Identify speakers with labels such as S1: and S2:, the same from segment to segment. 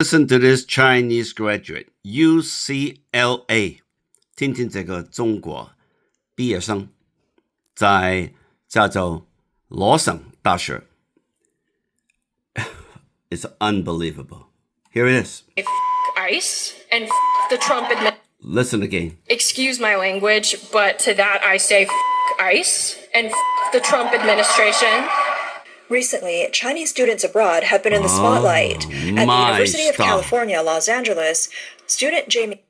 S1: Listen to this Chinese graduate, UCLA. 听听这个中国毕业生在加州罗省大学 It's unbelievable. Here it is.
S2: ICE and the Trump administration.
S1: Listen again.
S2: Excuse my language, but to that I say ICE and the Trump administration.
S3: Recently, Chinese students abroad have been in the spotlight. At the University of California, Los Angeles, student Jamie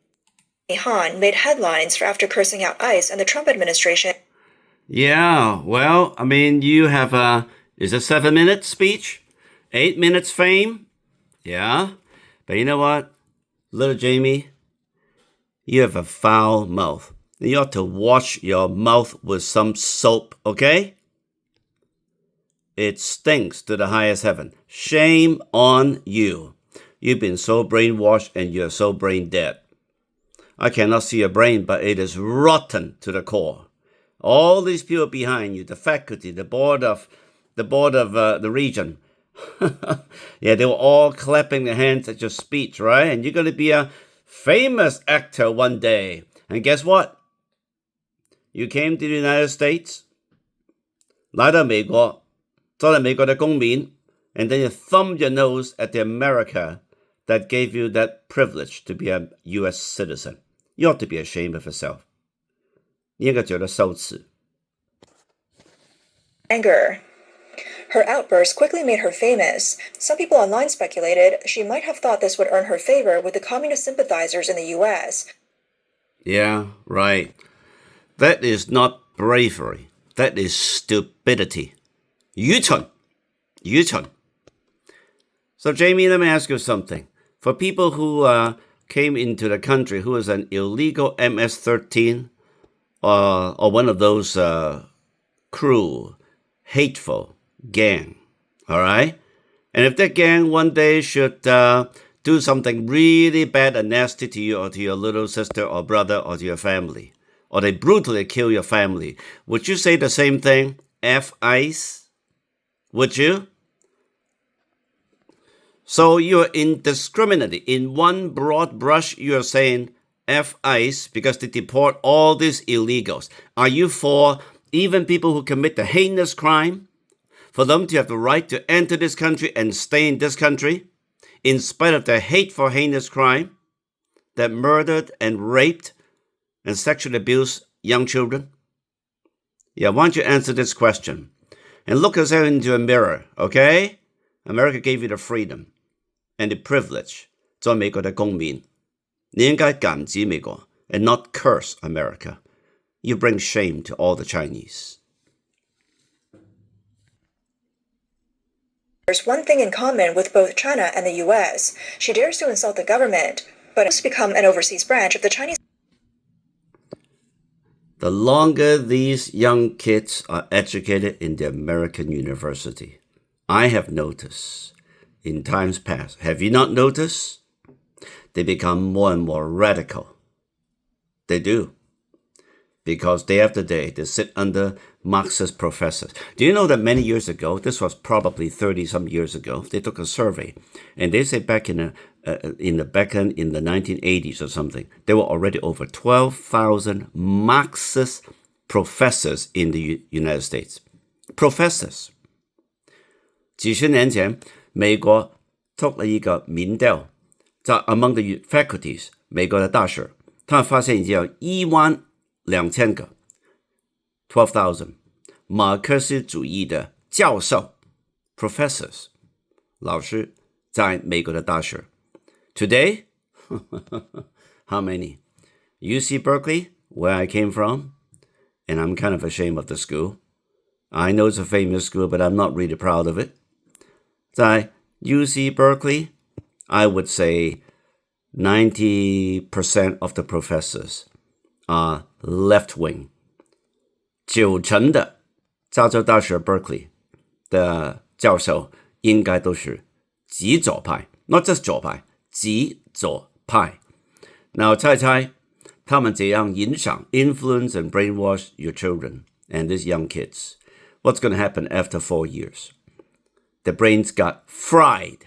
S3: Han made headlines after cursing out ICE and the Trump administration.
S1: Yeah, well, I mean, you have is a 7-minute speech? 8 minutes fame? Yeah. But you know what? Little Jamie, you have a foul mouth. You ought to wash your mouth with some soap, okay? It stinks to the highest heaven. Shame on you. You've been so brainwashed and you're so brain dead. I cannot see your brain, but it is rotten to the core. All these people behind you, the faculty, the board of the region, yeah, they were all clapping their hands at your speech, right? And you're going to be a famous actor one day. And guess what? You came to the United States, 来到美国，做了美国的公民, and then you thumbed your nose at the America that gave you that privilege to be a U.S. citizen. You ought to be ashamed of yourself. 你应该觉得羞耻。
S3: Anger. Her outburst quickly made her famous. Some people online speculated she might have thought this would earn her favor with the communist sympathizers in the U.S.
S1: Yeah, right. That is not bravery. That is stupidity. 愚蠢. So, Jamie, let me ask you something. For people who came into the country who is an illegal MS-13 or one of those cruel, hateful gang, all right? And if that gang one day should do something really bad and nasty to you or to your little sister or brother or to your family, or they brutally kill your family, would you say the same thing? F ICE? Would you? So you're indiscriminately, in one broad brush, you're saying F ICE because they deport all these illegals. Are you for even people who commit the heinous crime, for them to have the right to enter this country and stay in this country, in spite of their hateful, heinous crime that murdered and raped and sexually abused young children? Yeah, why don't you answer this question? And look yourself into a mirror, okay? America gave you the freedom and the privilege 做美国的公民。你应该感激美国 and not curse America. You bring shame to all the Chinese.
S3: There's one thing in common with both China and the U.S. She dares to insult the government, but has become an overseas branch of the Chinese.
S1: The longer these young kids are educated in the American university, I have noticed in times past, have you not noticed? They become more and more radical. They do. Because day after day, they sit under Marxist professors. Do you know that many years ago, this was probably 30-some years ago, they took a survey, and they say back in the 1980s or something, there were already over 12,000 Marxist professors in the United States. Professors. 几十年前，美国 took 了一个民调，在 among the faculties 美国的大学，他们发现已经有12000个 12,000 马克思主义的教授 professors 老师在美国的大学。Today, how many? UC Berkeley, where I came from, and I'm kind of ashamed of the school. I know it's a famous school, but I'm not really proud of it. 在 UC Berkeley, I would say 90% of the professors are left-wing. 90%的加州大学 Berkeley 的教授应该都是极左派 not just 左派极左派。Now 猜猜他们怎样影响 influence and brainwash your children and these young kids? What's going to happen after 4 years? The brains got fried.